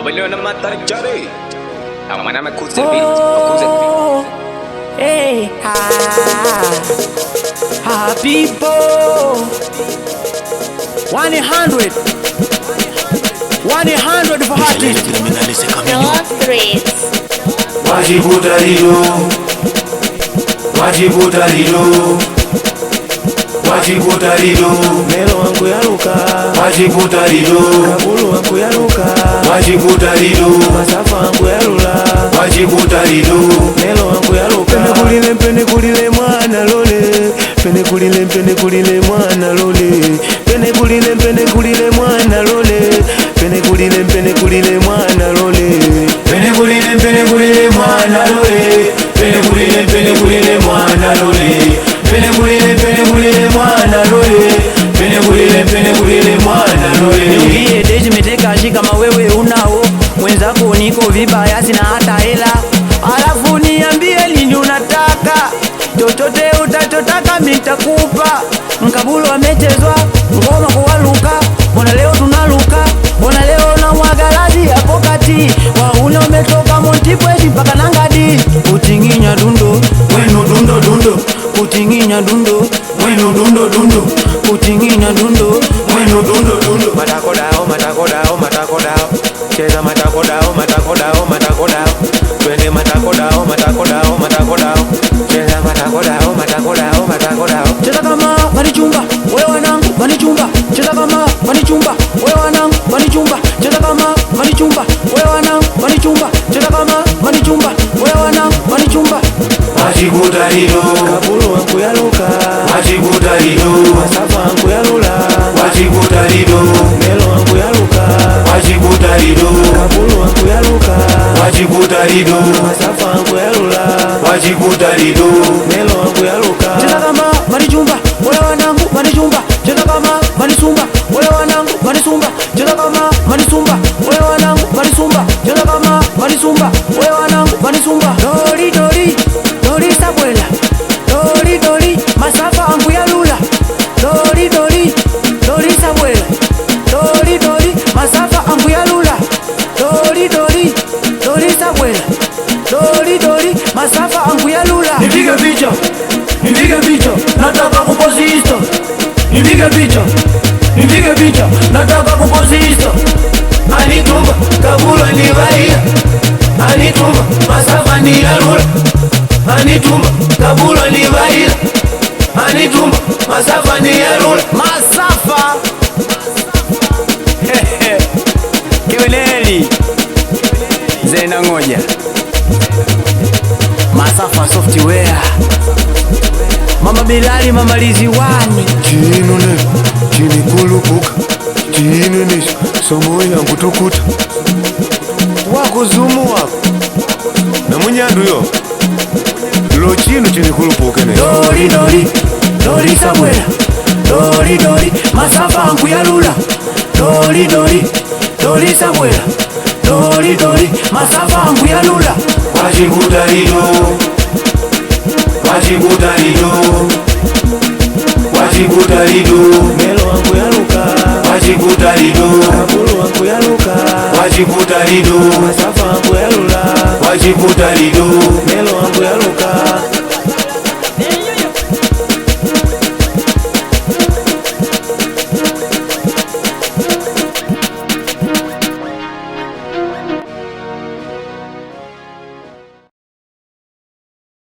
Babylon na matarjari. Ang mana makuze beat, makuze beat. Hey, people. 100 for artists. No streets. Wajibu tarido, wajibu tarido, wajibu tarido. Melo wangu yaruka, wajibu tarido. Kabulu wangu yaruka, wajibu tarido. Masafa wangu yarula, wajibu tarido. Melo wangu yaruka. Pene kulile mwana lole, pene kulile mwana lole, pene kulile mwana lole, pene kulile mwana lole, Pene kulile mwana lole, pene kulile mwana lole, pene kulile mwana lole, pene kulile mwana lole. Niulie deji meteka shika mawewe unao, mwenzako niko vibaya sina hata hela. Alafu niambie lini unataka, chochote utachotaka mitakupa. Mkabulu amechezwa, ngoma kuwaluka, mbona leo tunaluka, mbona leo na mwagalazi hapo kati. Wauna umetoka Montipweshi mpaka Nangadi. Kutinginya dundo, Wenu dundo dundo, kutinginya dundo, wenu dundo dundo, kutinginya dundo. wenu dundo dundo. matako dao, cheza matako dao, twende matako dao, cheza matako dao. Cheza kama manichumba, wewe wanangu manichumba. Cheza kama manichumba, wewe wanangu manichumba. Cheza kama manichumba, wewe wanangu manichumba. Cheza kama manichumba, wewe wanangu manichumba. Wajibu tarido, Kabulu wangu yaruka, wajibu tarido, Masafa wangu yarula, wajibu tarido, Melo wangu yaruka, wajibu tarido, Kabulu wangu yaruka, wajibu tarido, Masafa wangu yarula, wajibu tarido. Melo wangu yaruka. Cheza kama manichumba, wewe wanangu manichumba. Cheza kama manisumba, wewe wanangu manisumba. Cheza kama manisumba, wewe wanangu manisumba. Cheza kama manisumba, wewe wanangu manisumba. Dori dori, dori sabwela. Dori dori, Masafa angu ya lula. Dori dori, dori sabwela. Dori dori, Masafa angu ya lula. Dori dori, dori sabwela. Dori dori, Masafa angu ya lula. Nipige picha, nataka kuposisto. Nipige picha, nataka kuposisto. Anitumba, Kabulu ni vaia. Anitumba, Masafa ni yarula. Anitumba, Kabulu ni vaia. Anitumba, Masafa ni yarula. Masafa Kiweneli Zena ngoja Masafa software Mama Bilali, Mama Liziwani. Chinone, chini kulupuka, chinene, somo yangu tukuta. Wako zumu wako, na munyandu yo. Lo chinu chini kulupuka ne. Dori dori, dori sabwela. Dori dori, Masafa angu ya lula. Dori dori, dori sabwela. Dori dori, Masafa angu ya lula. Wajibu tarido, wajibu tarido, wajibu tarido, Melo wangu yaruka, wajibu tarido, Kabulu wangu yaruka, wajibu tarido, Masafa wangu yarula, wajibu tarido. Melo wangu yaruka.